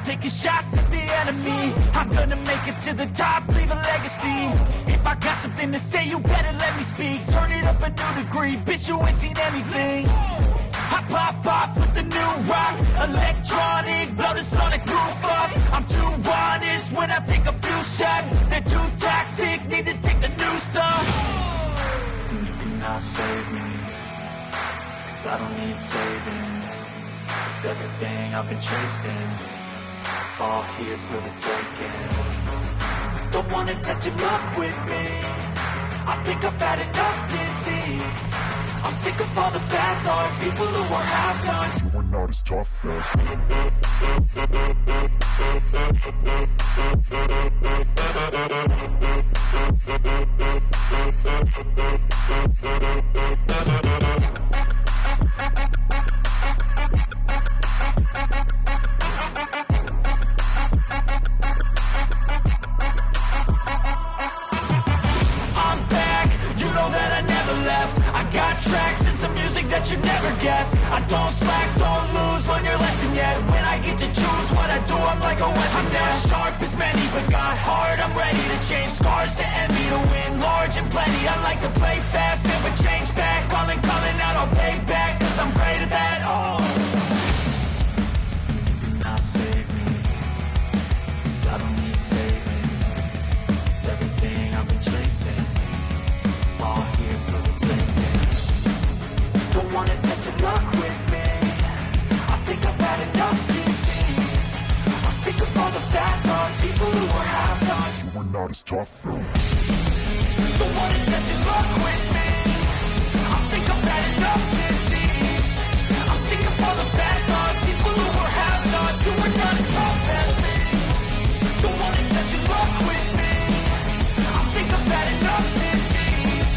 taking shots at the enemy. I'm gonna make it to the top, leave a legacy. If I got something to say, you better let me speak. Turn it up a new degree, bitch, you ain't seen anything. I pop off with the new rock, electronic, blow the sonic roof up. I'm too honest when I take a few shots. They're too toxic, need to take the noose off. You cannot save me, 'cause I don't need saving. It's everything I've been chasing, all here for the taking. Don't wanna test your luck with me, I think I've had enough disease. I'm sick of all the bad thoughts, people who are half-nots. You are not as tough as me. I'm back, you know that I never left. I got tracks and some music that you never guessed. I don't slack, don't lose, learn your lesson yet. When I get to choose what I do, I'm like a weapon. I'm not sharp as many, but got hard, I'm ready to change. Scars to envy, to win large and plenty. I like to play fast, never change back. Calling out, I'll pay back, 'cause I'm great at that. Oh, you cannot save me, 'cause I don't need saving. It's everything I've been chasing, all here for the taking. Don't wanna test your luck with me, I think I've had enough disease. I'm sick of all the bad thoughts, people who are half-nots. You are not as tough though. Don't wanna test your luck with me, I think I've had enough disease. I'm sick of all the bad thoughts, people who are half-nots. You are not as tough as me. Don't wanna test your luck with me, I think I've had enough disease.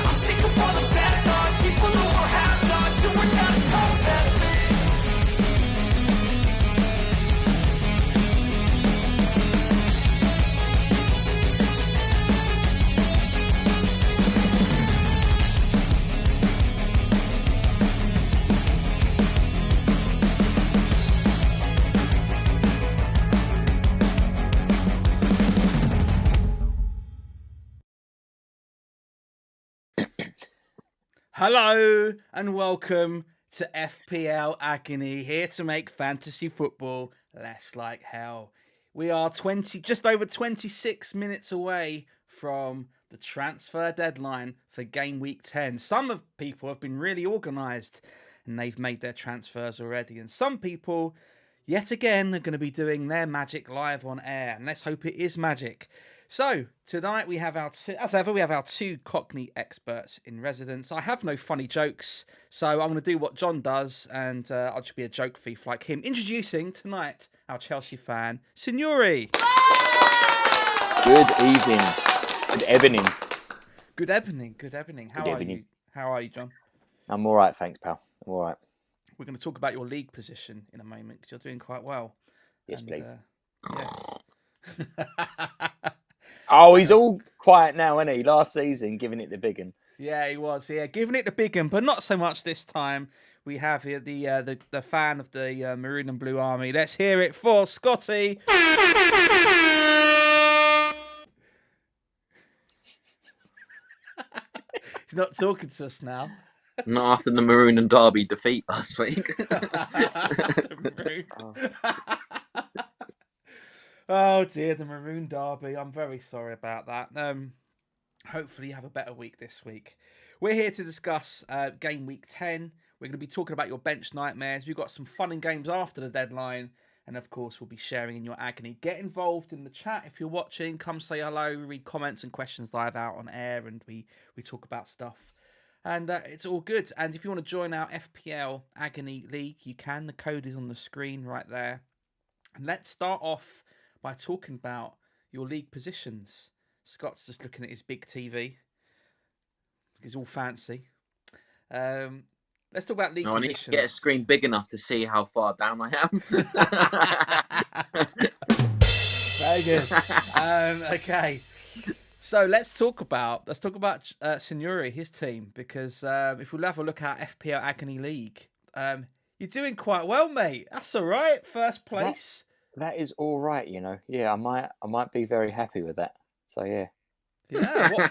I'm sick of all the bad thoughts, people who are half-nots. You are not as tough as me. Hello and welcome to FPL Agony, here to make fantasy football less like hell. We are just over 26 minutes away from the transfer deadline for Gameweek 10. Some people have been really organised and they've made their transfers already, and some people, yet again, are going to be doing their magic live on air, and let's hope it is magic. So, tonight we have as ever, we have our two Cockney experts in residence. I have no funny jokes, so I'm going to do what John does, and I'll just be a joke thief like him. Introducing tonight our Chelsea fan, Signore. Good evening. Good evening. Good evening. Good evening. How are you? How are you, John? I'm all right, thanks, pal. I'm all right. We're going to talk about your league position in a moment because you're doing quite well. Yes, please. Yeah. Oh, he's all quiet now, isn't he? Last season, giving it the big one. Yeah, he was. Yeah, giving it the big one, but not so much this time. We have here the fan of the Maroon and Blue Army. Let's hear it for Scotty. He's not talking to us now. Not after the Maroon and Derby defeat last week. Oh dear, the Maroon Derby. I'm very sorry about that. Hopefully you have a better week this week. We're here to discuss Game Week 10. We're going to be talking about your bench nightmares. We've got some fun and games after the deadline. And of course, we'll be sharing in your agony. Get involved in the chat if you're watching. Come say hello. We read comments and questions live out on air. And we talk about stuff. And it's all good. And if you want to join our FPL Agony League, you can. The code is on the screen right there. And let's start off by talking about your league positions. Scott's just looking at his big TV. He's all fancy. Let's talk about league positions. I need to get a screen big enough to see how far down I am. Very good. Okay. So let's talk about Signore, his team, because if we'll have a look at FPL Agony League, you're doing quite well, mate. That's all right. First place. That is all right, Yeah, I might be very happy with that. So yeah. Yeah.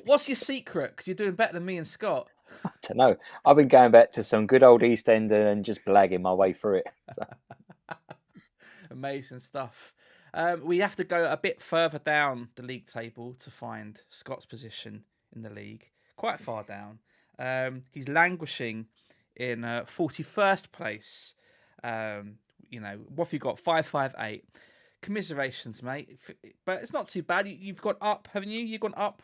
What's your secret? Because you're doing better than me and Scott. I don't know. I've been going back to some good old EastEnder and just blagging my way through it. So. Amazing stuff. We have to go a bit further down the league table to find Scott's position in the league. Quite far down. He's languishing in 41st place. What have you got? 558. Commiserations, mate. But it's not too bad. You've gone up, haven't you? You've gone up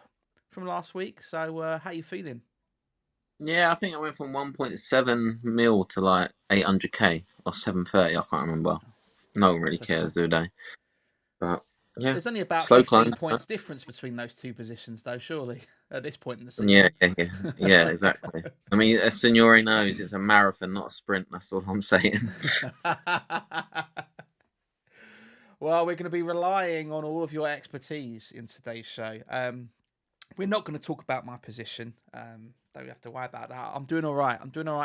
from last week. So how are you feeling? Yeah, I think I went from 1.7 mil to like 800k or 730. I can't remember. No one really cares, do they? But yeah, there's only about slow 15 climb. points difference between those two positions, though. Surely at this point in the season. Yeah, exactly. I mean, as Signore knows, it's a marathon, not a sprint. That's all I'm saying. Well, we're going to be relying on all of your expertise in today's show. We're not going to talk about my position. Don't have to worry about that. I'm doing all right.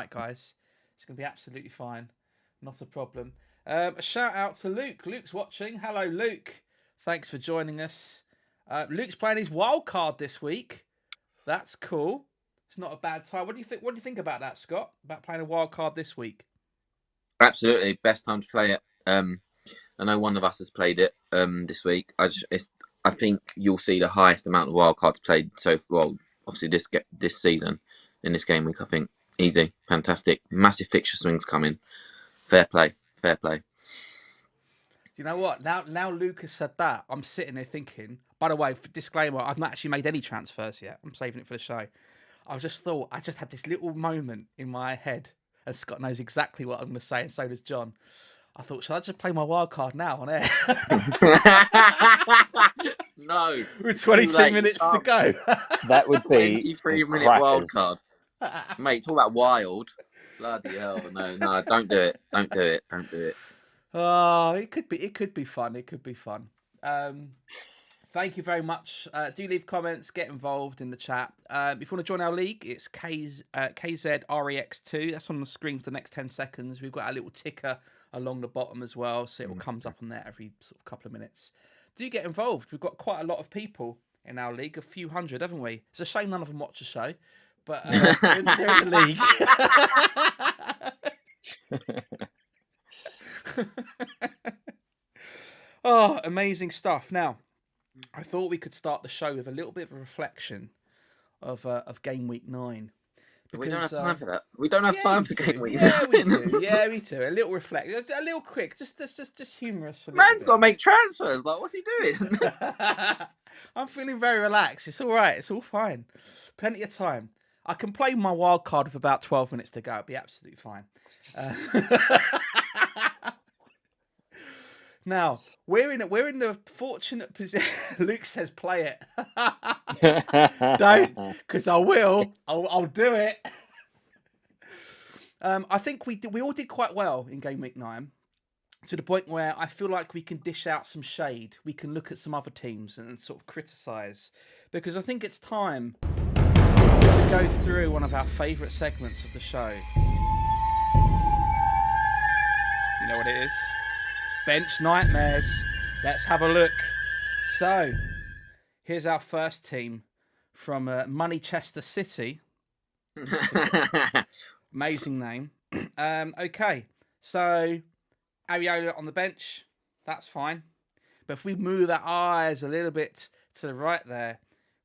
Guys. It's going to be absolutely fine. Not a problem. A shout out to Luke. Luke's watching. Hello, Luke. Thanks for joining us. Luke's playing his wild card this week. That's cool. It's not a bad time. What do you think? What do you think about that, Scott? About playing a wild card this week? Absolutely, best time to play it. I know one of us has played it this week. I think you'll see the highest amount of wild cards played. So, well, obviously this season in this game week, I think easy, fantastic, massive fixture swings coming. Fair play. You know what? Now Luke has said that, I'm sitting there thinking. By the way, disclaimer: I've not actually made any transfers yet. I'm saving it for the show. I just had this little moment in my head, and Scott knows exactly what I'm going to say, and so does John. I thought, shall I just play my wild card now on air? No. With 22 minutes to go. That would be 23-minute wild card. Mate, talk about wild. Bloody hell. No, don't do it. Don't do it. Oh, it could be fun. Thank you very much. Do leave comments, get involved in the chat. If you want to join our league, it's KZREX2. That's on the screen for the next 10 seconds. We've got a little ticker along the bottom as well, so it will comes up on there every sort of couple of minutes. Do get involved. We've got quite a lot of people in our league, a few hundred, haven't we? It's a shame none of them watch the show, but they're in the league. Oh, amazing stuff. Now, I thought we could start the show with a little bit of a reflection of Game Week 9. Because, we don't have time for that. We don't have time for Game Week 9. Yeah, we do. A little reflect, a little quick, just humorous. Man's got to make transfers. Like, what's he doing? I'm feeling very relaxed. It's all right. It's all fine. Plenty of time. I can play my wild card with about 12 minutes to go. It'll be absolutely fine. Now we're in the fortunate position. Luke says, "Play it." Don't, because I will. I'll do it. I think we all did quite well in Game Week 9, to the point where I feel like we can dish out some shade. We can look at some other teams and sort of criticise, because I think it's time to go through one of our favourite segments of the show. You know what it is? Bench Nightmares. Let's have a look. So, here's our first team from Moneychester City. Amazing name. Okay, so Ariola on the bench. That's fine. But if we move our eyes a little bit to the right there,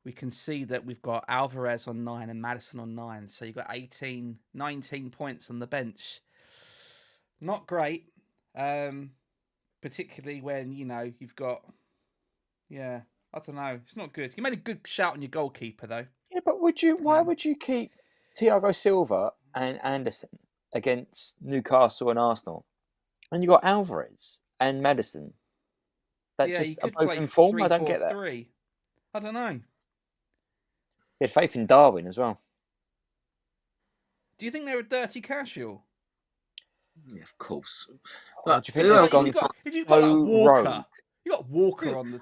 we can see that we've got Alvarez on 9 and Maddison on 9. So you've got 19 points on the bench. Not great. Particularly when, you've got... Yeah, I don't know. It's not good. You made a good shout on your goalkeeper, though. Yeah, but why would you keep Thiago Silva and Anderson against Newcastle and Arsenal? And you got Alvarez and Maddison. That just are both in form? I don't get that. 3. I don't know. He had faith in Darwin as well. Do you think they're a dirty casual? Yeah, of course. But if you've got Walker, you got Walker on the.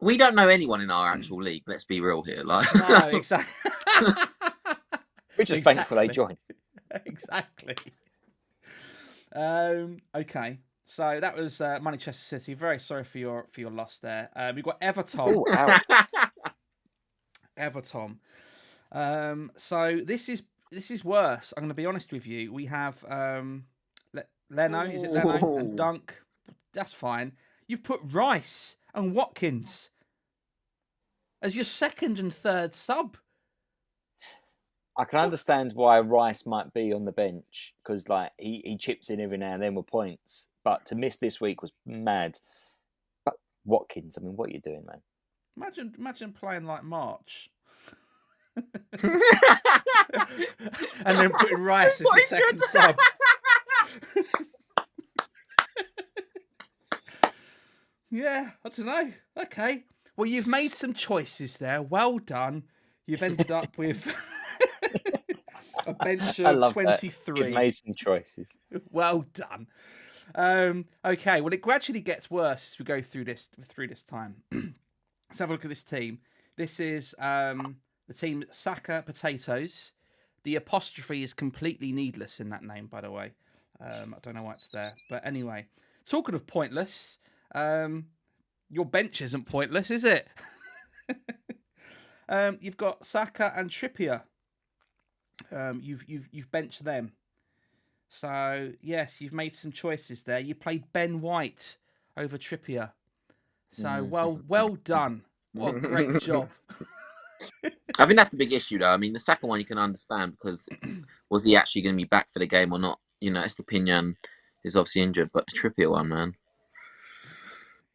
We don't know anyone in our actual league. Let's be real here. Like, no, exactly. We're just thankful they joined. Exactly. Okay, So that was Manchester City. Very sorry for your loss there. We've got Everton. Oh, ouch. Everton. So this is worse. I'm going to be honest with you. We have Leno. Is it Leno and Dunk? That's fine. You've put Rice and Watkins as your second and third sub. I can understand why Rice might be on the bench because, like, he chips in every now and then with points. But to miss this week was mad. But Watkins, I mean, what are you doing, man? Imagine playing like March, and then putting Rice as your second sub. Yeah, I don't know. Okay, well, you've made some choices there. Well done. You've ended up with a bench of 23. You've made some choices. Well done. Okay, well, it gradually gets worse as we go through this time. Let's have a look at this team. This is the team Saka Potatoes. The apostrophe is completely needless in that name, by the way. I don't know why it's there. But anyway, talking of pointless, your bench isn't pointless, is it? You've got Saka and Trippier. You've benched them. So, yes, you've made some choices there. You played Ben White over Trippier. So, well done. What a great job. I think that's the big issue, though. I mean, the second one you can understand because was he actually going to be back for the game or not? You know, Estepinian is obviously injured, but the Trippier one, man.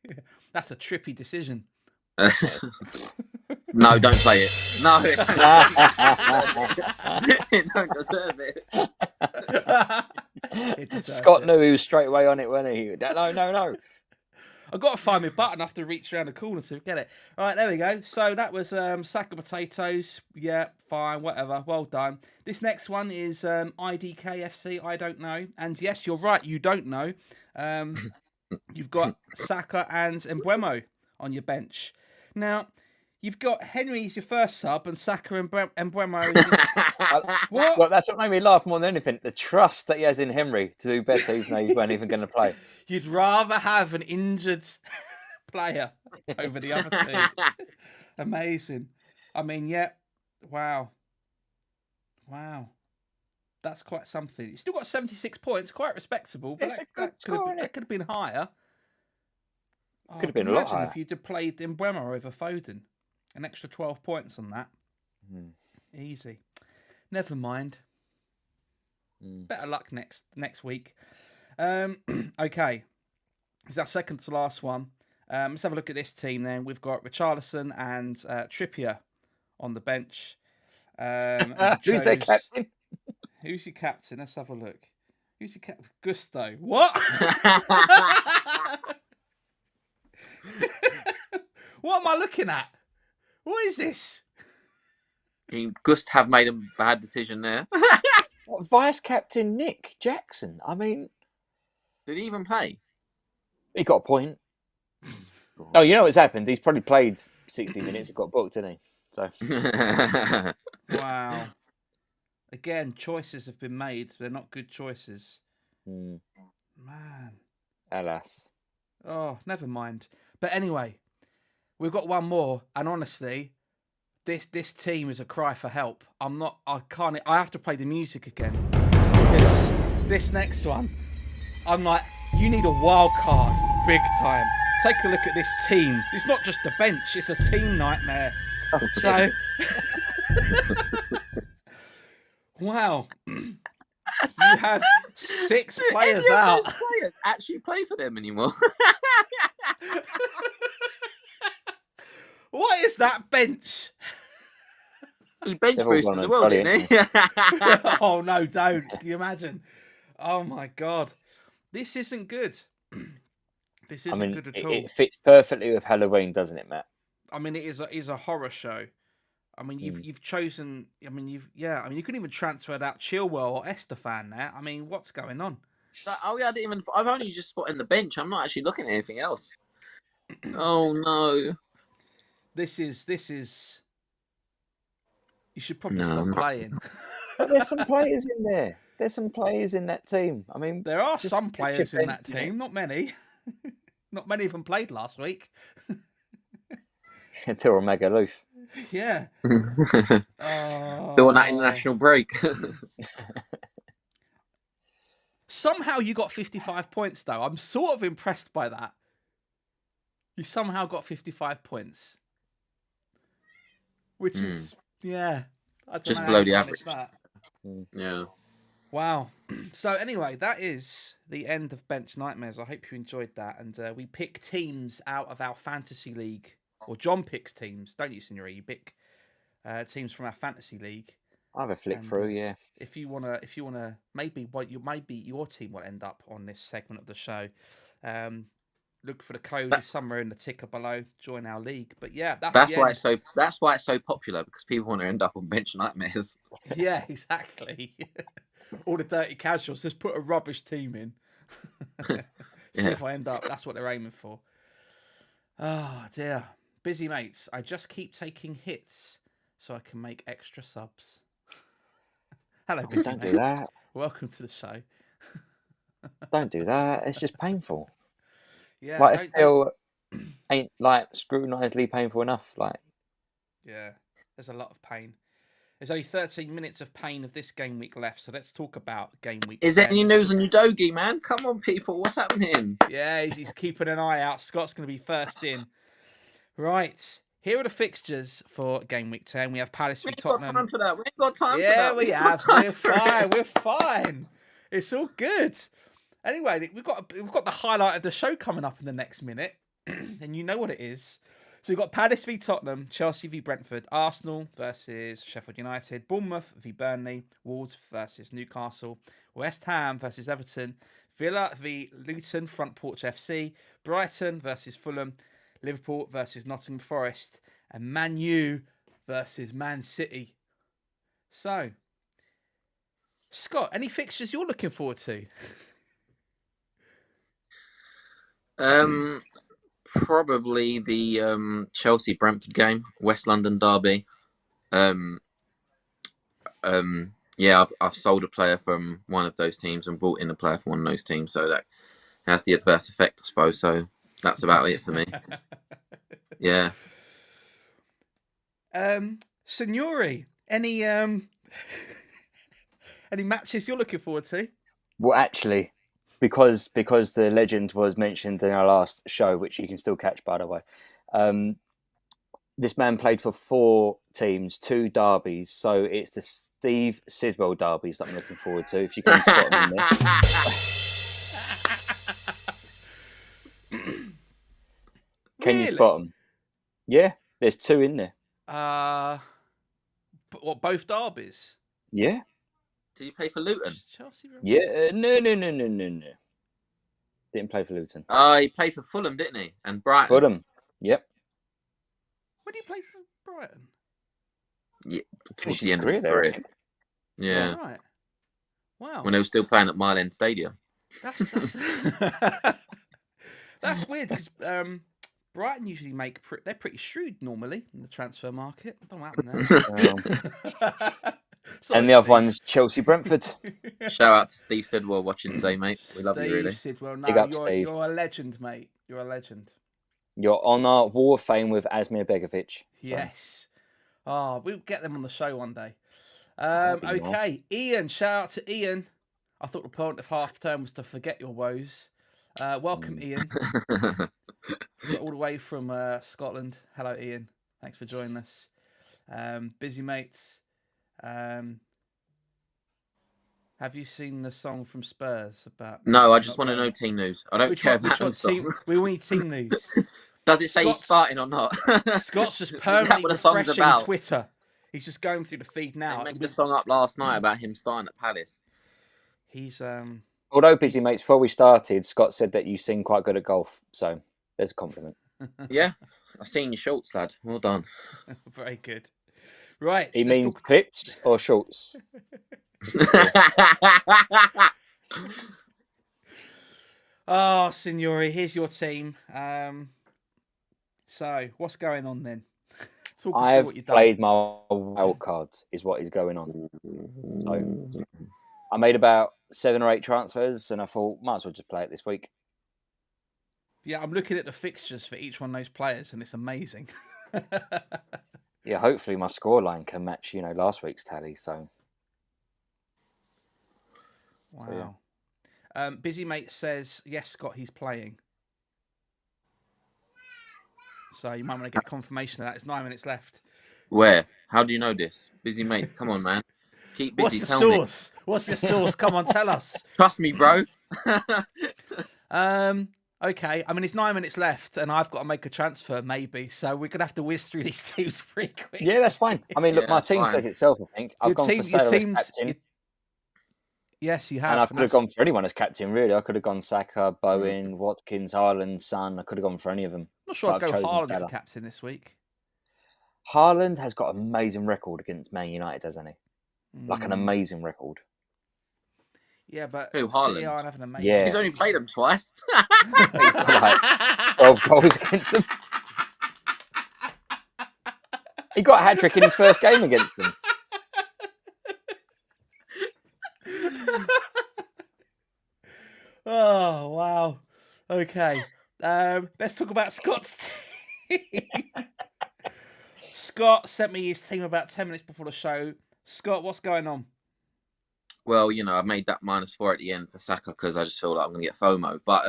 Yeah, that's a trippy decision. No, don't play it. No, it don't deserve it. Scott knew he was straight away on it, wasn't he? No. I've got to find my button. I have to reach around the corner to get it. All right, there we go. So that was Saka Potatoes. Yeah, fine, whatever. Well done. This next one is IDKFC. I don't know. And yes, you're right. You don't know. You've got Saka and Mbeumo on your bench. Now, you've got Henry as your first sub and Saka and Mbeumo. What? Well, that's what made me laugh more than anything. The trust that he has in Henry to do better, even though he weren't even going to play. You'd rather have an injured player over the other two. Amazing. I mean, yeah. Wow. That's quite something. You still got 76 points, quite respectable. But that could have been higher. Could have been a lot higher. If you'd have played Mbeumo over Foden. An extra 12 points on that. Easy. Never mind. Better luck next week. Okay. It's our second to last one. Let's have a look at this team then. We've got Richarlison and Trippier on the bench. Who's their captain? Who's your captain? Let's have a look. Who's your captain? Gusto. What? What am I looking at? What is this? Gust have made a bad decision there. What, Vice Captain Nick Jackson? I mean... Did he even play? He got a point. Oh, you know what's happened? He's probably played 60 minutes and got booked, didn't he? So. Wow. Again, choices have been made. They're not good choices. Man. Alas. Oh, never mind. But anyway, we've got one more. And honestly, this team is a cry for help. I have to play the music again. Because this next one, I'm like, you need a wild card. Big time. Take a look at this team. It's not just the bench. It's a team nightmare. So... Wow. You have 6 players out. Players actually play for them anymore. What is that bench? He benched Bruce in the world, didn't he? Oh, no, don't. Can you imagine? Oh, my God. This isn't good. This isn't good at all. It fits perfectly with Halloween, doesn't it, Matt? I mean, it is a horror show. I mean, you've chosen. I mean, you couldn't even transfer out Chilwell or Estefan there. I mean, what's going on? Oh yeah, I've only just spotted the bench. I'm not actually looking at anything else. Oh no. This is. You should probably stop playing. There's some players in there. there's some players in that team. I mean, there are just some pick your players in bench, that team, not many. Not many of them played last week. Until Magaluf. Yeah. Still on that international break. Somehow you got 55 points, though. I'm sort of impressed by that. You somehow got 55 points. Which is, yeah. I don't Just know below how the to average. manage that. Yeah. Wow. So anyway, that is the end of Bench Nightmares. I hope you enjoyed that. And we pick teams out of our fantasy league. Or John picks teams, don't you, Signore? You pick teams from our fantasy league. I have a flick through, yeah. If you wanna, maybe your team will end up on this segment of the show. Look for the code is somewhere in the ticker below. Join our league. But yeah, that's why it's so popular, because people want to end up on Bench Nightmares. Yeah, exactly. All the dirty casuals. Just put a rubbish team in. See if I end up. That's what they're aiming for. Oh dear. Busy mates. I just keep taking hits so I can make extra subs. Hello, busy Don't mates. do that. Welcome to the show. Don't do that. It's just painful. Yeah, like FPL ain't like scrutinisedly painful enough. Like, yeah, there's a lot of pain. There's only 13 minutes of pain of this game week left, so let's talk about game week. Is there any news on Udogi, man? Come on, people, what's happening? Yeah, he's keeping an eye out. Scott's going to be first in. Right, here are the fixtures for game week 10. We have Palace v Tottenham. We ain't got time for that. We ain't got time for that. Yeah, we have. We're fine. We're fine. It's all good. Anyway, we've got the highlight of the show coming up in the next minute, and you know what it is. So we've got Palace v Tottenham, Chelsea v Brentford, Arsenal versus Sheffield United, Bournemouth v Burnley, Wolves versus Newcastle, West Ham versus Everton, Villa v Luton, Front Porch FC, Brighton versus Fulham, Liverpool versus Nottingham Forest, and Man U versus Man City. So, Scott, any fixtures you're looking forward to? Probably the Chelsea Brentford game, West London derby. Yeah, I've sold a player from one of those teams and brought in a player from one of those teams, so that has the adverse effect, I suppose. So that's about it for me. Yeah. Signore, any matches you're looking forward to? well, actually, because the legend was mentioned in our last show, which you can still catch, by the way. This man played for 4 teams, 2 derbies, so it's the Steve Sidwell derbies that I'm looking forward to. If you can spot him in there. Can you spot them? Yeah, there's 2 in there. What, both derbies? Yeah. Did you play for Luton? Chelsea. Yeah. No. Didn't play for Luton. He played for Fulham, didn't he? And Brighton. Fulham. Yep. When did he play for Brighton? Yeah, towards Finished the his end of his career there, I career. think. Yeah. Oh, right. Wow. When they were still playing at Mile End Stadium. That's that's weird because Brighton usually they're pretty shrewd normally in the transfer market. I don't know what happened there. Sorry, And the other Steve. one's Chelsea Brentford. Shout out to Steve Sidwell watching today, mate. We love you, really. Steve Sidwell, Big up, you're Steve. a legend, mate. You're a legend. You're on our Wall of Fame with Asmir Begovic. So. Yes. Oh, we'll get them on the show one day. That'd be Okay, Ian. Shout out to Ian. I thought the point of half term was to forget your woes. Welcome, Ian. All the way from Scotland. Hello, Ian. Thanks for joining us. Busy mates. Have you seen the song from Spurs about? No, I just want to know team news. I don't care about which team? We need team news. Does it say he's starting or not? Scott's just Is that permanently what the song's refreshing about? Twitter. He's just going through the feed now. They made the song up last night about him starting at Palace. He's Although, busy mates, before we started, Scott said that you sing quite good at golf. So there's a compliment. Yeah, I've seen your shorts, lad. Well done. very good. Right. He means clips or shorts. Oh, Signore, here's your team. So what's going on then? Talk us I through have what you've done. played my wild cards, is what is going on. So I made about 7 or 8 transfers, and I thought might as well just play it this week. Yeah, I'm looking at the fixtures for each one of those players, and it's amazing. Yeah, hopefully my scoreline can match, last week's tally. So, wow. So, Busy Mate says, yes, Scott, he's playing. So you might want to get confirmation of that. It's 9 minutes left. Where? How do you know this? Busy Mates, come on, man. Keep busy, What's tell your me. source? What's your source? Come on, tell us. Trust me, bro. Okay. I mean, it's 9 minutes left, and I've got to make a transfer, maybe. So we're going to have to whiz through these teams pretty quick. Yeah, that's fine. I mean, look, my team says itself, I think. I've gone for Salah as captain. Yes, you have. And I could have gone for anyone as captain, really. I could have gone Saka, Bowen, Watkins, Haaland, Son. I could have gone for any of them. I'm not sure I'd go Haaland for captain this week. Haaland has got an amazing record against Man United, hasn't he? Like an amazing record. Yeah, but who, Haaland? aren't having amazing. Yeah. He's only played them twice. Like 12 goals against them. He got a hat-trick in his first game against them. Oh, wow. Okay. Let's talk about Scott's team. Scott sent me his team about 10 minutes before the show. Scott, what's going on? Well, I made that -4 at the end for Saka because I just feel like I'm going to get FOMO. But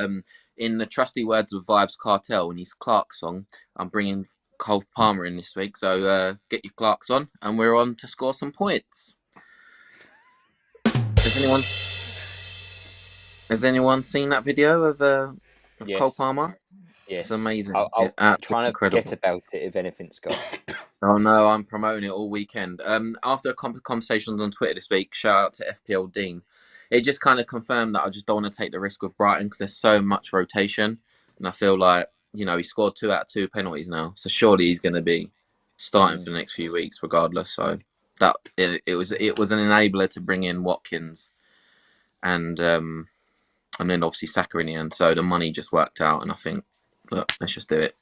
in the trusty words of Vibes Cartel and his Clark song, I'm bringing Cole Palmer in this week. So get your Clarks on, and we're on to score some points. Has anyone seen that video of Yes. Cole Palmer? Yes. It's amazing. I'll try to forget about it, if anything, Scott. Oh no, I'm promoting it all weekend. After conversations on Twitter this week, shout out to FPL Dean. It just kind of confirmed that I just don't want to take the risk with Brighton because there's so much rotation, and I feel like he scored 2 out of 2 penalties now, so surely he's going to be starting for the next few weeks, regardless. So that it was an enabler to bring in Watkins, and then obviously Saka in the end. So the money just worked out, and I think, look, let's just do it.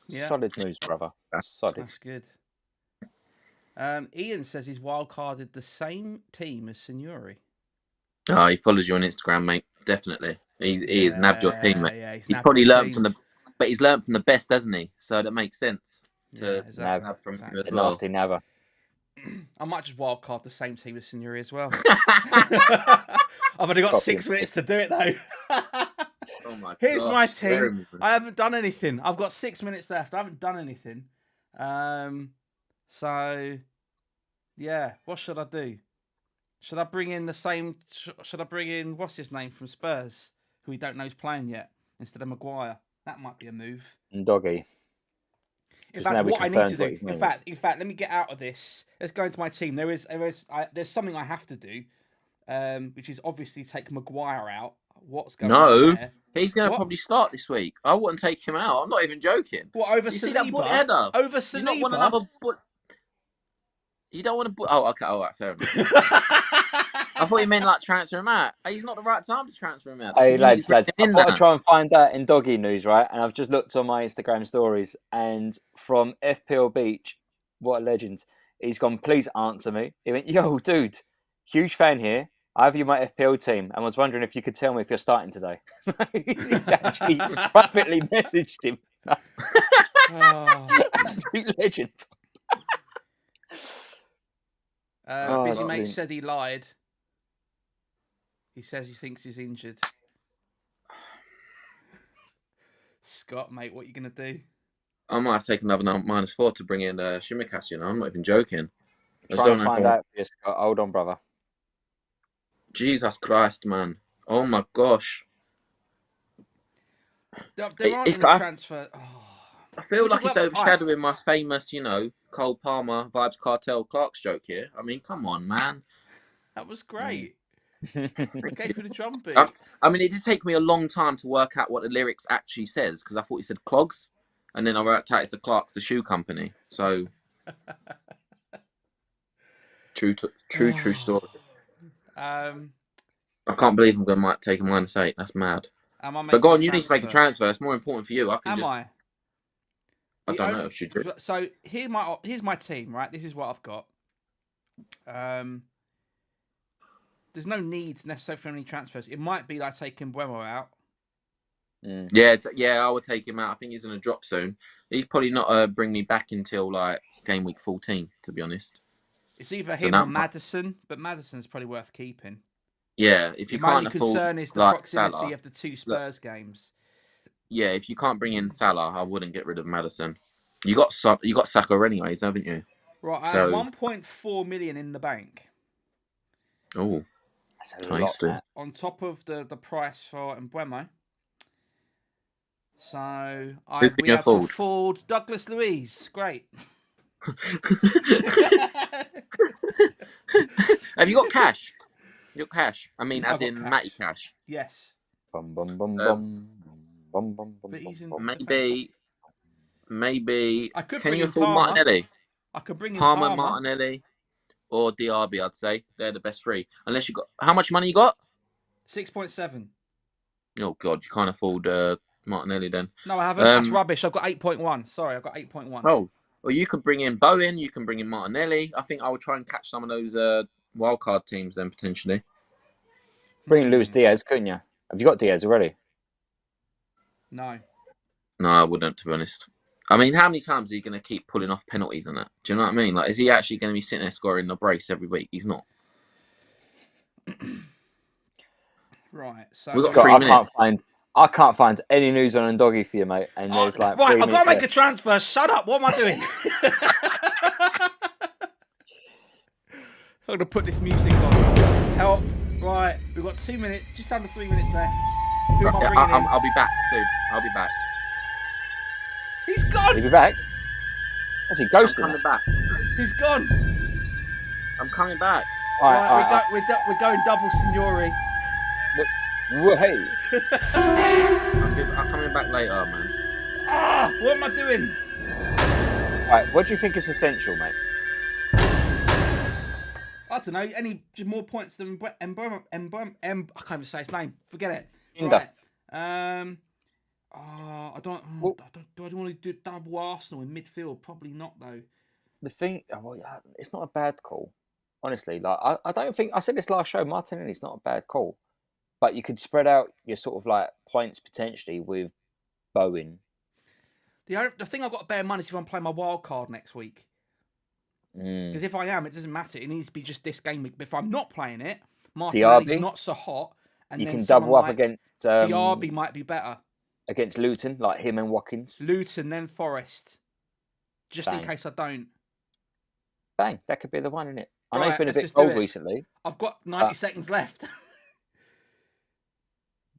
Yeah. Solid news, brother. Solid. That's good. Ian says he's wildcarded the same team as Signore. Oh, he follows you on Instagram, mate. Definitely. He has nabbed your team, mate. Yeah, he's probably learned from the best, hasn't he? So that makes sense to nab from you as well. Nasty nabber. I might just wildcard the same team as Signore as well. I've only got 6 minutes to do it, though. Oh my Here's gosh, my team. I haven't done anything. I've got 6 minutes left. I haven't done anything. So, yeah. What should I do? Should I bring in what's his name from Spurs, who we don't know is playing yet, instead of Maguire? That might be a move. Doggy. In fact, what I need to do. In fact, let me get out of this. Let's go into my team. There's something I have to do, which is obviously take Maguire out. What's going on there? He's going to probably start this week. I wouldn't take him out. I'm not even joking. What, over you Saliba? See that butt header? Over Saliba? You don't want another butt. You don't want to. Oh, okay. All right, fair enough. I thought you meant like transfer him out. He's not the right time to transfer him out. Hey, lads, I thought I'd try and find that in doggy news, right? And I've just looked on my Instagram stories, and from FPL Beach, what a legend. He's gone, please answer me. He went, yo, dude, huge fan here. I have you my FPL team and was wondering if you could tell me if you're starting today. He's actually privately messaged him. Absolute legend. Busy Mate said he lied. He says he thinks he's injured. Scott, mate, what are you going to do? I might have taken another -4 to bring in Shimikas, I'm not even joking. Try and find out for you, Scott. Hold on, brother. Jesus Christ, man. Oh my gosh. There aren't any transfer... I feel like it's overshadowing my famous, Cole Palmer, Vibes Cartel, Clark's joke here. I mean, come on, man. That was great. Okay, for the drum beat. I mean, it did take me a long time to work out what the lyrics actually says, because I thought he said clogs, and then I worked out it's the Clark's, the shoe company. So, true story. I can't believe I'm going to take a -8. That's mad. But go on, you need to make a transfer. It's more important for you. I don't know. Should you? So here's my team, right? This is what I've got. there's no need necessarily for any transfers. It might be like taking Buemo out. Yeah, I would take him out. I think he's going to drop soon. He's probably not bring me back until like game week 14, to be honest. It's either him or Maddison, but Maddison's probably worth keeping. Yeah, if you My can't only afford concern is the like proximity Salah, of the 2 Spurs games. Yeah, if you can't bring in Salah, I wouldn't get rid of Maddison. You got Saka anyways, haven't you? Right, I have 1.4 million in the bank. Oh, that's a lot. On top of the price for Mbeumo. So we have afford Douglas Luiz. Great. Have you got cash? You got cash? I mean, as in Matty cash. Yes. Maybe. I could Can bring you in afford Palmer. Martinelli? I could bring in Palmer, Martinelli, or Diaby. I'd say they're the best three. Unless you got how much money you got? 6.7. Oh God, you can't afford Martinelli then. No, I haven't. That's rubbish. I've got 8.1. Sorry, I've got 8.1. Oh, well, you could bring in Bowen. You can bring in Martinelli. I think I would try and catch some of those wildcard teams then potentially. Bring Luis Diaz, couldn't you? Have you got Diaz already? No. No, I wouldn't, to be honest. I mean, how many times are you going to keep pulling off penalties and that? Do you know what I mean? Like, is he actually going to be sitting there scoring the brace every week? He's not. Right. So I can't find any news on Ndoggy for you, mate. And there's like right. I've got to make a transfer. Shut up. What am I doing? I'm going to put this music on. Help. Right. We've got 2 minutes, just under 3 minutes left. Who am I bringing in? I'll be back soon. I'll be back. He's gone. He'll be back. What's he ghosting? I'm coming back. He's gone. I'm coming back. Right, we're going double Signore. Well, hey. I'm coming back later, man. What am I doing? Right, what do you think is essential, mate? I don't know. Any more points than I can't even say his name. Forget it. Inda. Right. I don't. Do I want to do double Arsenal in midfield? Probably not, though. The thing, it's not a bad call, honestly. Like I don't think I said this last show. Martinelli's not a bad call, but you could spread out your sort of like points potentially with Bowen. The thing I've got to bear in mind is if I'm playing my wild card next week. Because if I am, it doesn't matter. It needs to be just this game week. But if I'm not playing it, Martinelli's not so hot. And you then can double up against Diaby might be better. Against Luton, like him and Watkins. Luton, then Forest. Just in case I don't. Bang, that could be the one, innit? I know he's been a bit cold recently. I've got 90 seconds left.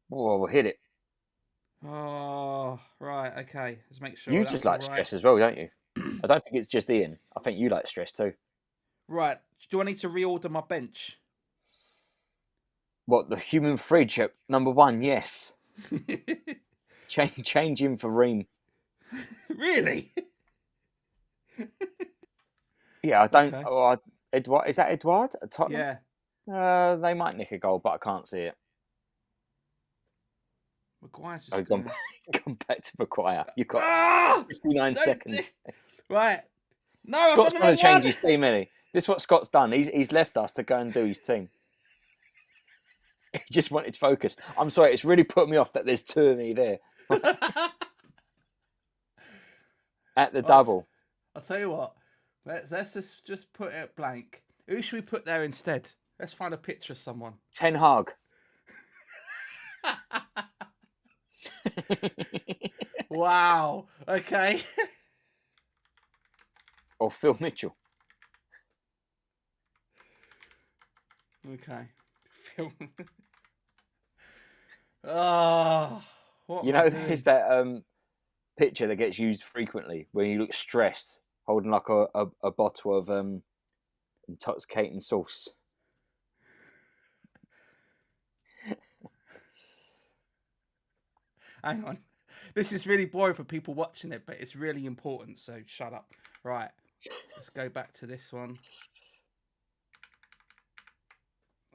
Whoa, we'll hit it. Oh, right, okay. Let's make sure. You just like stress as well, don't you? I don't think it's just Ian. I think you like stress too. Right. Do I need to reorder my bench? What, the human fridge at number 1? Yes. Change him for Ream. Really? Yeah, I don't. Okay. Edouard, is that Edouard at Tottenham? Yeah. They might nick a goal, but I can't see it. Maguire's just gone back to Maguire. You've got 59 seconds. Right. No, Scott's trying to change his team, isn't he? This is what Scott's done. He's left us to go and do his team. He just wanted focus. I'm sorry, it's really put me off that there's 2 of me there. At the double. I'll tell you what. Let's just put it blank. Who should we put there instead? Let's find a picture of someone. Ten Hag. Wow. Okay. Or Phil Mitchell. Okay. Phil. Oh, you know, there's that picture that gets used frequently where you look stressed, holding like a bottle of intoxicating sauce. Hang on. This is really boring for people watching it, but it's really important, so shut up. Right. Let's go back to this one.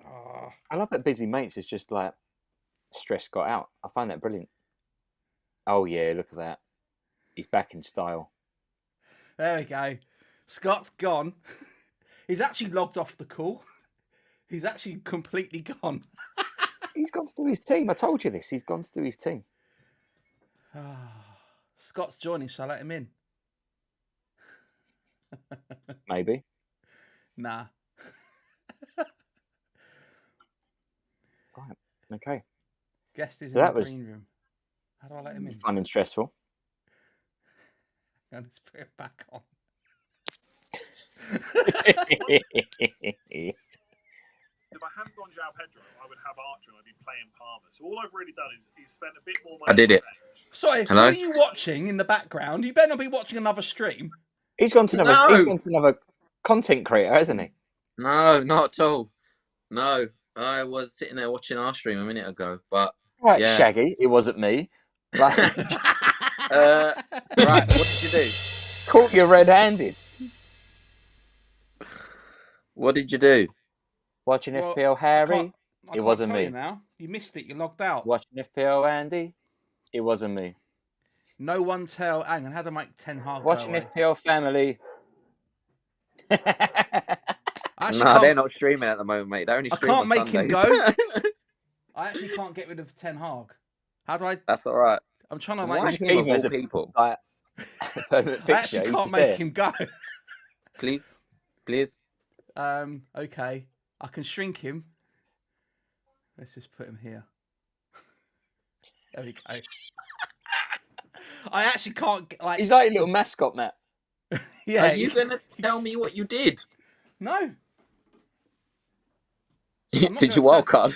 Oh. I love that Busy Mates is just like stress got out. I find that brilliant. Oh yeah, look at that. He's back in style. There we go. Scott's gone. He's actually logged off the call. He's actually completely gone. He's gone to do his team. I told you this. He's gone to do his team. Scott's joining. Shall I let him in? Maybe. Nah. Right. Okay. Guest is So in that the was green room. How do I let him in? fun and stressful. And let's put it back on. If I hadn't gone João Pedro, I would have Archer and I'd be playing Palmer. So all I've really done is spent a bit more money. I did it. Sorry, Hello? what are you watching in the background? You better not be watching another stream. He's gone to another. No. He's gone to another content creator, hasn't he? No, not at all. No, I was sitting there watching our stream a minute ago, but Right, yeah. Shaggy. It wasn't me. Like, Right, what did you do? caught you red-handed. What did you do? Watching Well, FPL Harry. I It can't wasn't tell me. You now. You missed it. You logged out. Watching FPL Andy. It wasn't me. No one tell. Hang on, how to make 10 hard. Watching FPL Family. No, they're not streaming at the moment, mate. They only I stream can't on make him Sundays. go. I actually can't get rid of Ten Hag. How do I? That's all right. I'm trying to Why like. him of as all a- people? Like, permanent I fixture, actually he's can't just make there. him go. Please, please. Okay. I can shrink him. Let's just put him here. There we go. I actually can't get like. He's like a little mascot, Matt. Yeah. Are you gonna tell me what you did? No. not Did you gonna wildcard?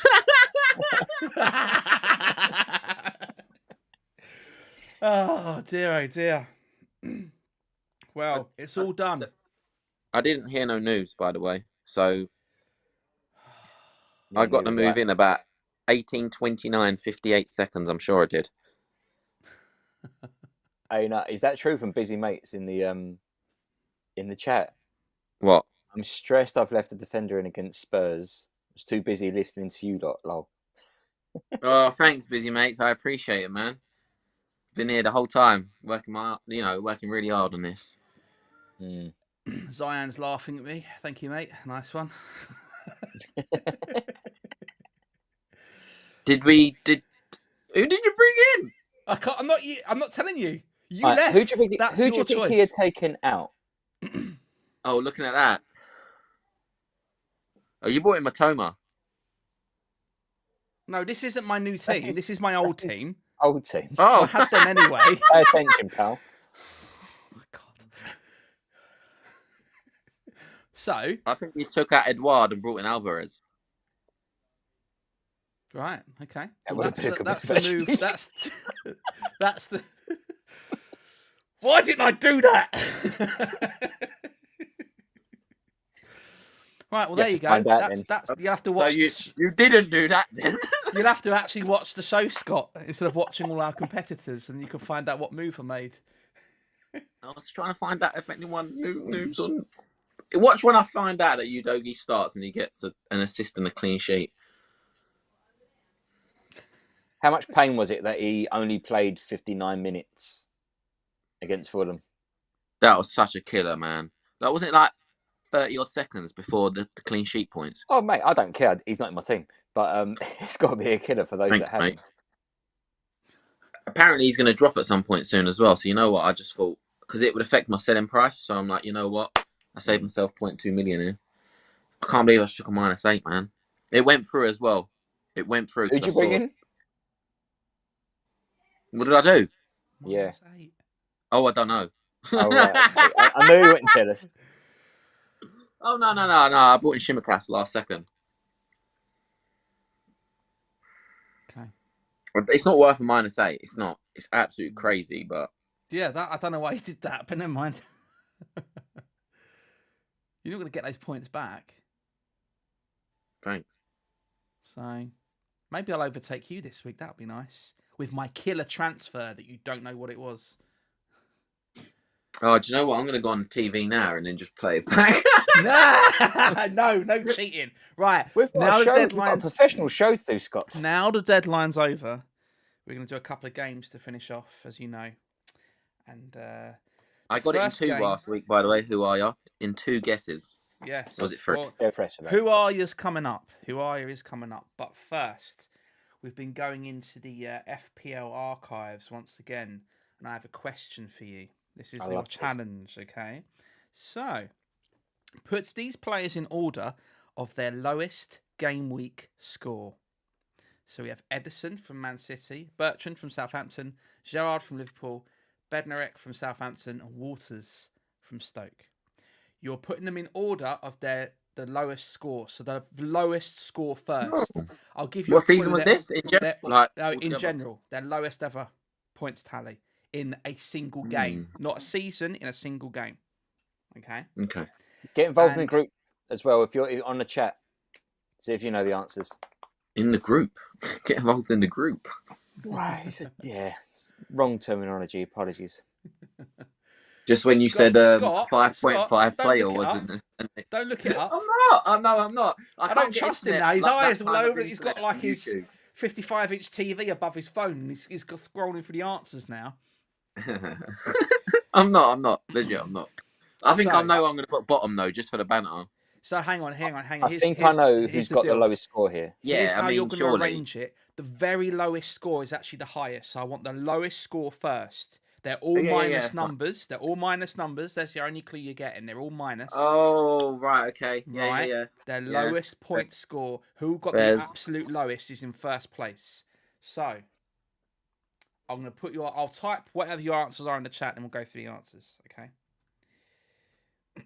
Oh dear. Well, it's all done. I didn't hear no news, by the way. So I Yeah, got the neither move did in about 18:29:58 seconds. I'm sure I did. Hey, no, is that true from busy mates in the chat? What? I'm stressed. I've left a defender in against Spurs. I was too busy listening to you lot. Lol. Oh, thanks, busy mates. I appreciate it, man. Been here the whole time, working really hard on this. Mm. Zion's laughing at me. Thank you, mate. Nice one. Who did you bring in? I can't. I'm not telling you. You Right, left. who do you think? That's Who do your you think choice. he had taken out? Oh, looking at that. Oh, you bought in Matoma. No, this isn't my new team. This is my old team. Old team. So I Oh, had them anyway. Pay attention, pal. Oh my God. So, I think you took out Eduard and brought in Alvarez. right, okay. That Well, would have been a that's good the move. move. That's the. Why didn't I do that? Right, well, You there have you to go. find out That's you have to So watch. you didn't do that then. You'll have to actually watch the show, Scott, instead of watching all our competitors, and you can find out what move I made. I was trying to find out if anyone moves on. Watch when I find out that Udogi starts and he gets an assist and a clean sheet. How much pain was it that he only played 59 minutes against Fulham? That was such a killer, man. That wasn't like 30 odd seconds before the clean sheet points. Oh, mate, I don't care. He's not in my team. But it's got to be a killer for those Thanks, that have mate. him. Apparently he's going to drop at some point soon as well. So you know what? I just thought, because it would affect my selling price. So I'm like, you know what? I saved myself 0.2 million here. I can't believe I shook a -8, man. It went through as well. It went through. Who'd you bring in? What did I do? Yeah. -8. Oh, I don't know. Oh, right. Okay. I knew you wouldn't tell us. Oh, no. I bought in Shimmercast last second. Okay. It's not worth a -8. It's not. It's absolutely crazy, but Yeah, I don't know why you did that, but never mind. You're not going to get those points back. thanks. So maybe I'll overtake you this week. That would be nice. With my killer transfer that you don't know what it was. Oh, do you know what? I'm going to go on the TV now and then just play it back. No cheating. Right, We've now the got a deadline's professional show to do, Scott. Now the deadline's over. We're going to do a couple of games to finish off, as you know. And I got it in first 2 game- last week, by the way. Who are you? In 2 guesses. Yes. Was it 3? Well, Go press for that. who are yours coming up? Who are you is coming up? But first, we've been going into the FPL archives once again, and I have a question for you. This is your challenge, okay? So, put these players in order of their lowest game week score. So we have Edison from Man City, Bertrand from Southampton, Gerrard from Liverpool, Bednarek from Southampton, and Waters from Stoke. You're putting them in order of the lowest score. So the lowest score first. I'll give you. What season was this? In general, their lowest ever points tally in a single game, not a season, in a single game. Okay. Okay. Get involved in the group as well. If you're on the chat, see if you know the answers. In the group. Get involved in the group. Right. Wrong terminology. Apologies. Just when you said 5.5 player, wasn't it? Don't look it up. I'm not. I don't trust him now. His eyes all over. He's got like his 55-inch TV above his phone, and he's scrolling for the answers now. I'm not. Legit, I'm not. I think I know I'm going to put bottom, though, just for the banter. So hang on. I think I know who's got the lowest score here. Yeah, here's how you're going to arrange it. The very lowest score is actually the highest. So I want the lowest score first. They're all minus numbers. They're all minus numbers. That's the only clue you're getting. They're all minus. Oh, right. Okay. Yeah. Their lowest point score. Who got the absolute lowest is in first place. So I'm going to put I'll type whatever your answers are in the chat, and we'll go through the answers. Okay.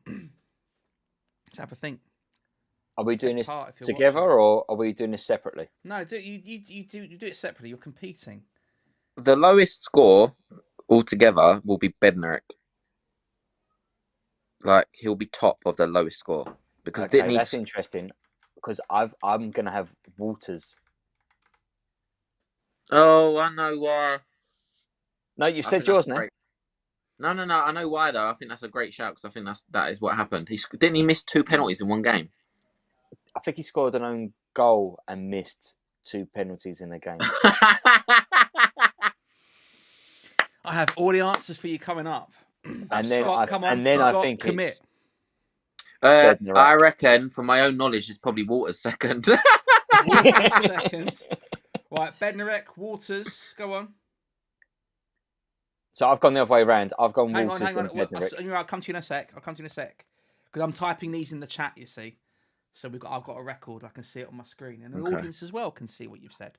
Let's have a think. Are we doing this together, or are we doing this separately? No, you do it separately. You're competing. The lowest score altogether will be Bednarek. Like, he'll be top of the lowest score because that's interesting. Because I'm gonna have Waters. Oh, I know why. No, you said yours now. No. I know why though. I think that's a great shout because I think that is what happened. Didn't he miss 2 penalties in one game? I think he scored an own goal and missed 2 penalties in the game. I have all the answers for you coming up. And then Scott, I think commit. I reckon, from my own knowledge, it's probably Waters second. Second. Right, Bednarek, Waters, go on. So I've gone the other way around. I've gone Waters. Hang on. I'll come to you in a sec. Because I'm typing these in the chat, you see. So I've got a record. I can see it on my screen. And the audience as well can see what you've said.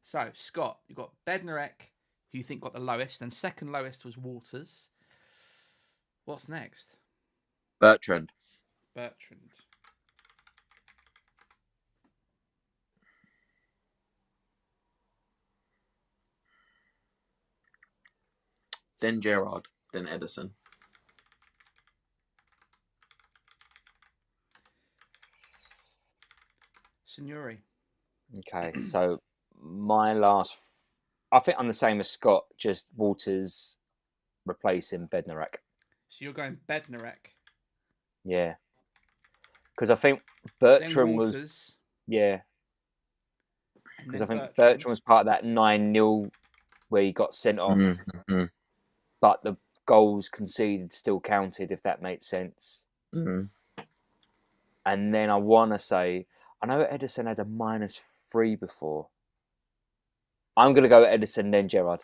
So, Scott, you've got Bednarek, who you think got the lowest. And second lowest was Waters. What's next? Bertrand. Then Gerrard. Then Edison. Signore. Okay, so my last... I think I'm the same as Scott, just Waters replacing Bednarek. So you're going Bednarek? Yeah. Because I think Bertrand was... Yeah. Because I think Bertrand was part of that 9-0 where he got sent off. Mm-hmm. But the goals conceded still counted, if that makes sense. Mm-hmm. And then I want to say... I know Edison had a -3 before. I'm going to go Edison, then Gerrard.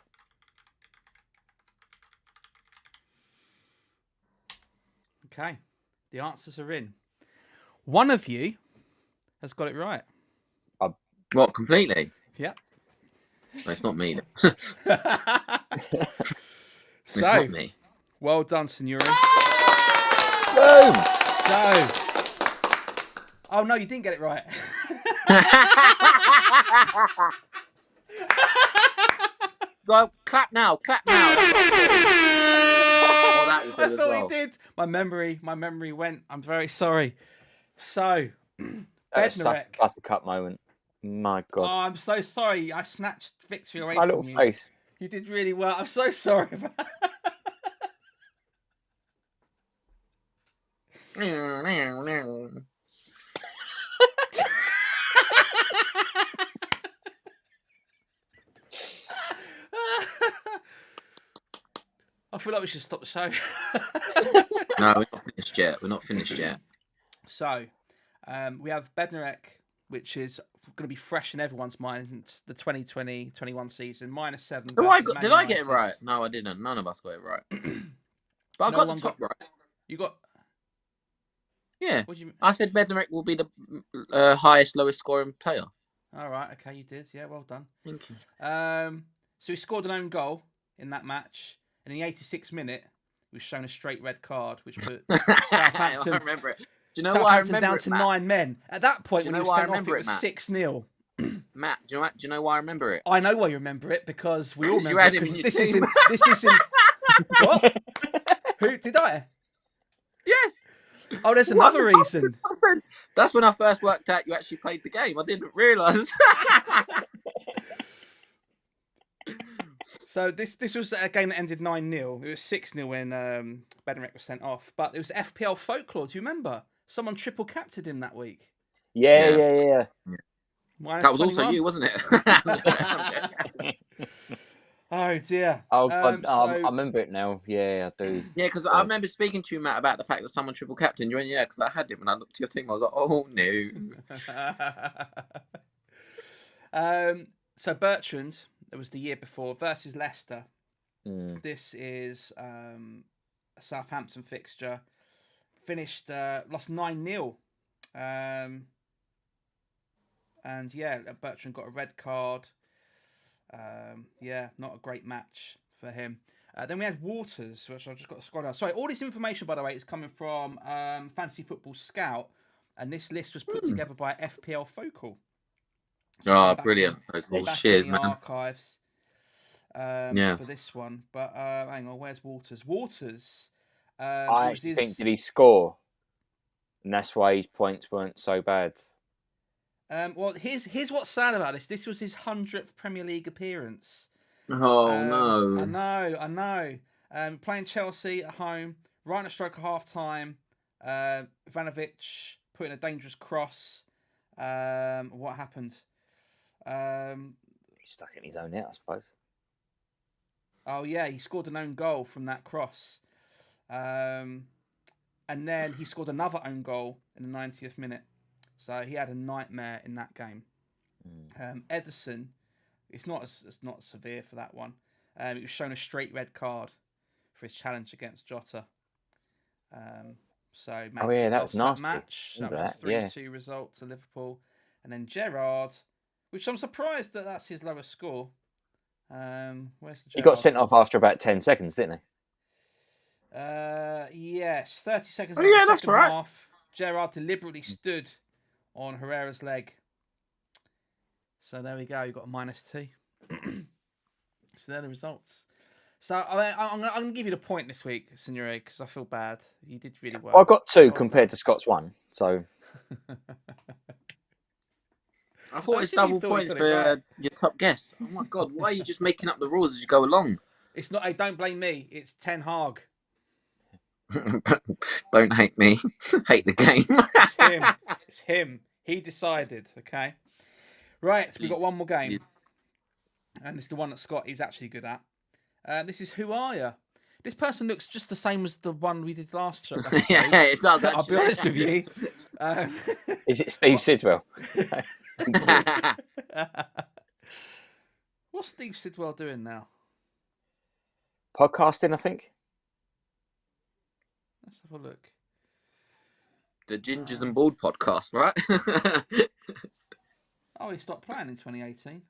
Okay. The answers are in. One of you has got it right. What, completely? Yep. No, it's not me. It's not me. Well done, Signore. Boom! So... Oh, no, you didn't get it right. Well, clap now. Oh, that will do I as thought well. he did. My memory went. I'm very sorry. So, Bednarek. Buttercup moment. My God. Oh, I'm so sorry. I snatched victory away My from little you. face. You did really well. I'm so sorry about that. I feel like we should stop the show. No, we're not finished yet. So we have Bednarek, which is going to be fresh in everyone's mind since the 2020-21 season, -7. So versus Man did I get it United. right? No, I didn't. None of us got it right. But I No got one the top right. You got. Yeah. What do you mean? I said Bednarek will be the highest, lowest scoring player. All right. Okay, you did. Yeah, well done. Thank you. So he scored an own goal in that match, and in the 86th minute, he was shown a straight red card, which put Southampton. I remember it. Do you know why I remember down it, to Matt? 9 men. At that point, when he was sent off, it was Matt? 6-0. Matt, do you know why I remember it? I know why you remember it because we all You remember had it. him Because in your this team. isn't. This isn't. What? Who did I? Yes. Oh, there's another reason. That's when I first worked out you actually played the game. I didn't realise. So this was a game that ended 9-0. It was 6-0 when Bednarek was sent off. But it was FPL folklore. Do you remember? Someone triple captured him that week. Yeah. That was also you, wasn't it? Oh dear. Oh God, I remember it now. Yeah, I do. Yeah, because I remember speaking to you, Matt, about the fact that someone triple captain. You went, yeah, because I had him, and I looked at your team. I was like, oh no. So Bertrand, it was the year before versus Leicester. This is a Southampton fixture. Finished lost 9-0. And yeah, Bertrand got a red card. Yeah, not a great match for him. Then we had Waters, which I've just got to scroll down. Sorry, all this information, by the way, is coming from Fantasy Football Scout, and this list was put together by FPL Focal. Oh, brilliant. Cheers, man. Archives for this one. But hang on, where's Waters? Waters. I actually think, did he score? And that's why his points weren't so bad. Well, here's what's sad about this. This was his 100th Premier League appearance. Oh, no. I know. Playing Chelsea at home, right at stroke of half time. Ivanovic put in a dangerous cross. What happened? He's stuck in his own net, I suppose. Oh, yeah, he scored an own goal from that cross. And then he scored another own goal in the 90th minute. So he had a nightmare in that game. Ederson, it's not severe for that one. He was shown a straight red card for his challenge against Jota. So that was nasty. That match. That was 3-2 result to Liverpool. And then Gerrard, which I'm surprised that's his lowest score. Where's the Gerrard? He got sent off after about 10 seconds, didn't he? Yes, 30 seconds. Yeah, that's right. Half, Gerrard deliberately stood on Herrera's leg. So there we go. You got a -2. So they're the results. So I'm going to give you the point this week, Signore, because I feel bad. You did really well. I got 2 compared to Scott's 1. So I thought it's double points for your top guess. Oh my God! Why are you just making up the rules as you go along? It's not. Hey, don't blame me. It's Ten Hag. Don't hate me. Hate the game. It's him. It's him. He decided. Okay. Right. We've got one more game, and it's the one that Scott is actually good at. This is Who Are You? This person looks just the same as the one we did last show. Yeah, it does. Actually. I'll be honest with you. Is it Steve Sidwell? What's Steve Sidwell doing now? Podcasting, I think. Let's have a look. The Gingers and Bald podcast, right? Oh, he stopped playing in 2018.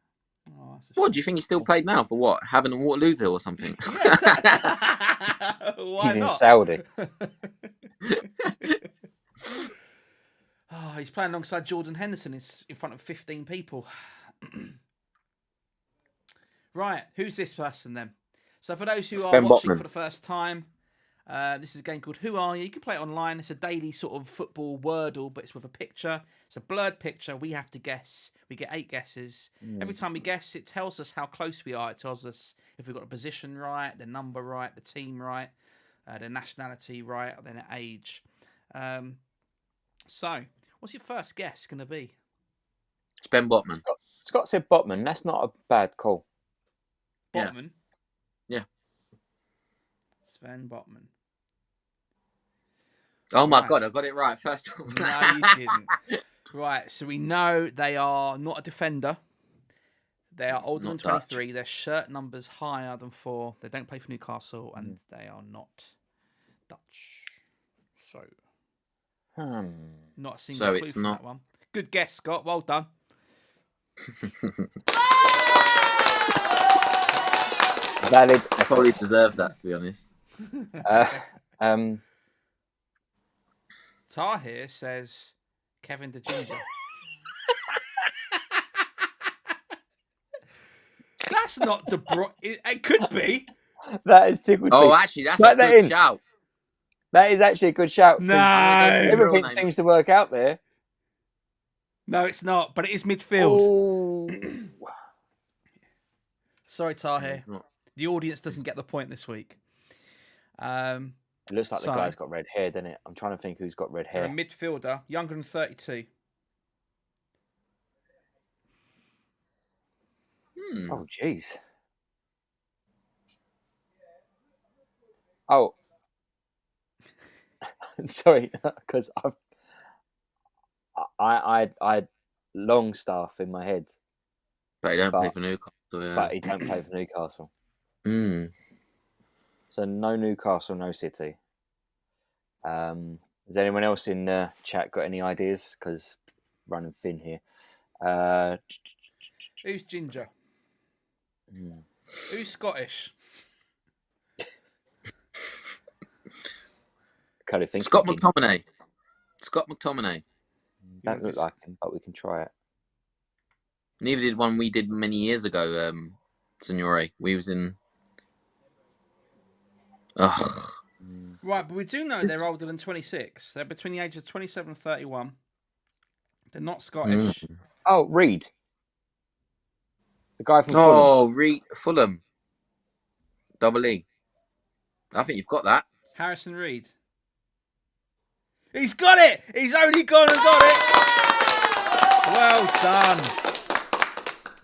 Oh, what do you think he still played now for? What, having a Waterlooville or something? Why he's not? in Saudi. Oh, he's playing alongside Jordan Henderson in front of 15 people. Right, who's this person then? So for those who are watching for the first time, this is a game called Who Are You? You can play it online. It's a daily sort of football wordle, but it's with a picture. It's a blurred picture. We have to guess. We get 8 guesses. Every time we guess, it tells us how close we are. It tells us if we've got the position right, the number right, the team right, the nationality right, then the age. So, what's your first guess going to be? It's Ben Botman. Scott said Botman. That's not a bad call. Botman? Yeah. Sven Botman. Oh my Right. God, I got it right first time. No, you didn't. Right, so we know they are not a defender. They are older than Not Dutch. 23. Their shirt number's higher than 4. They don't play for Newcastle, and they are not Dutch. So, not a single clue it's from not- that one. Good guess, Scott. Well done. Valid Probably effort. deserved that, to be honest. Tahir says Kevin De Ginger. That's not De Bruyne. It could be. That is tickled me. Oh, actually, that's Write a that good in. shout. That is actually a good shout. 'cause No. everything Real name. seems to work out there. No, it's not, but it is midfield. Oh. Sorry, Tahir. It's not. The audience doesn't get the point this week. It looks like the So- guy's got red hair, doesn't it? I'm trying to think who's got red They're a hair. midfielder, younger than 32. Oh, jeez. Oh. Sorry, because I had Longstaff in my head, But he don't play But- for Newcastle. Yeah. but he don't play for Newcastle. Mm. So no Newcastle, no City. Has anyone else in chat got any ideas? Because running thin here. Who's Ginger? Who's Scottish? Kind of think. Scott McTominay. Scott McTominay. Don't look like him, but we can try it. Neither did one we did many years ago, Signore. We was in... Ugh. Right, but we do know they're older than 26. They're between the ages of 27 and 31. They're not Scottish. Oh, Reed. The guy from Fulham. Oh, Fulham. Double E. I think you've got that. Harrison Reed. He's got it! He's only gone and got it! Well done.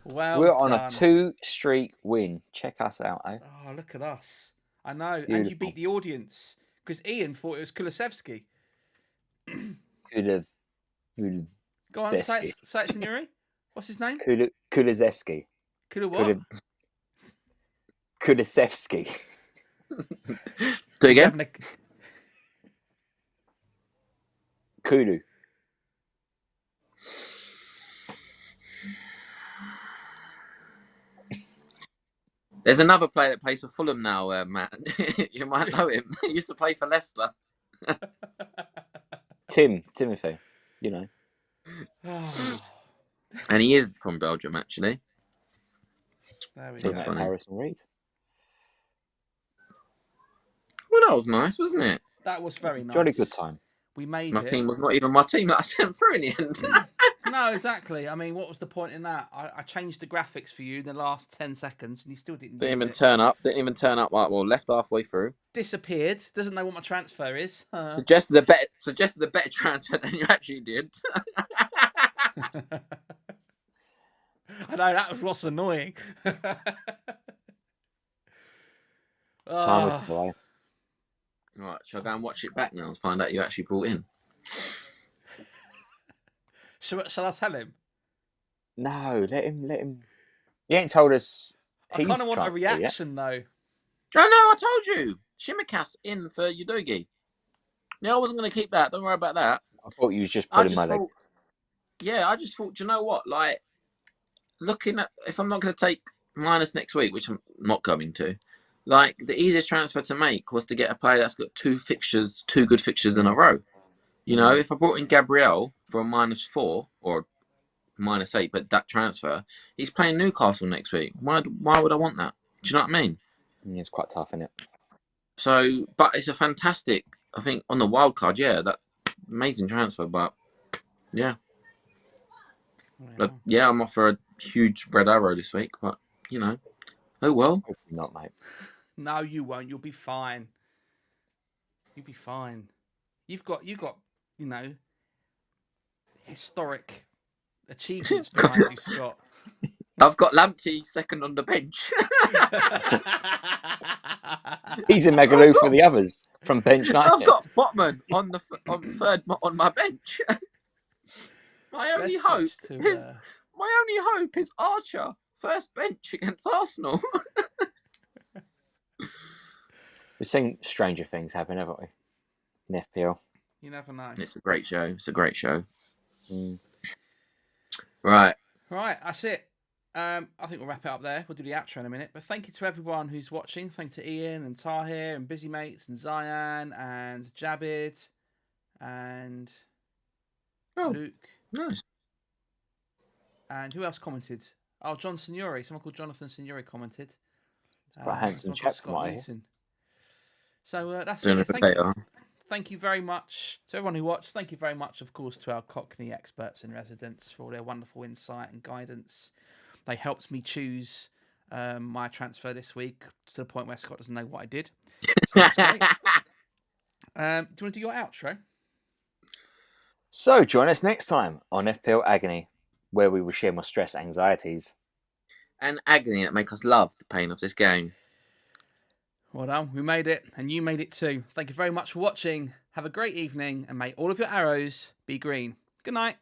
Well We're done. on a 2-streak win. Check us out, eh? Oh, look at us. I know. And you Beautiful. beat the audience. Because Ian thought it was Kulusevski. Could have. Go on, say it, Signore. What's his name? Kulusevski. Kulu what? Kulusevski. Do it again. Kulu. There's another player that plays for Fulham now, Matt. You might know him. He used to play for Leicester. Timothy. You know. Oh, And he is from Belgium, actually. there we That's go. Teammate of funny. Harrison Reed. Well, that was nice, wasn't it? That was very nice. Jolly good time. We made My it. team was not even my team that I sent through in the end. No, exactly. I mean, what was the point in that? I changed the graphics for you in the last 10 seconds and you still didn't Didn't use even it. turn up. Well, left halfway through. Disappeared. Doesn't know what my transfer is. Suggested a better transfer than you actually did. I know, that was what's annoying. Time Ah, was fly. Right, shall I go and watch it back now and find out you actually brought in? shall I tell him? No, let him. He ain't told us. I kind of want a transfer yet. reaction though. Oh no, I told you. Shimikas in for Udogi. No, I wasn't going to keep that. Don't worry about that. I thought you was just I pulling just my leg. thought, yeah, I just thought, do you know what? Like, looking at, if I'm not going to take minus next week, which I'm not going to, like, the easiest transfer to make was to get a player that's got two good fixtures in a row. You know, if I brought in Gabriel for a -4 or -8, but that transfer, he's playing Newcastle next week. Why would I want that? Do you know what I mean? Yeah, it's quite tough, isn't it? So, but it's a fantastic, I think, on the wild card, yeah, that amazing transfer, but yeah. But yeah, I'm off for a huge red arrow this week, but you know, oh well. Hopefully not, mate. No, you won't. You'll be fine. You'll be fine. You've got, you know, historic achievements behind you, Scott. I've got Lamptey second on the bench. He's in Megaloo for the others. from bench night. I've got Botman on third on my bench. My only hope is Archer first bench against Arsenal. We've seen stranger things happen, haven't we? In FPL. You never know. It's a great show. Mm. Right, that's it. I think we'll wrap it up there. We'll do the outro in a minute. But thank you to everyone who's watching. Thank you to Ian and Tahir and Busy Mates and Zion and Jabid and Luke. Nice. And who else commented? Oh, John Signore. Someone called Jonathan Signore commented. Quite a handsome chap from what I hear. So that's Doing it. Thank you very much to everyone who watched. Thank you very much, of course, to our Cockney experts in residence for all their wonderful insight and guidance. They helped me choose my transfer this week to the point where Scott doesn't know what I did. So that's great. Do you want to do your outro? So join us next time on FPL Agony, where we will share more stress, anxieties, and agony that make us love the pain of this game. Well done. We made it, and you made it too. Thank you very much for watching. Have a great evening, and may all of your arrows be green. Good night.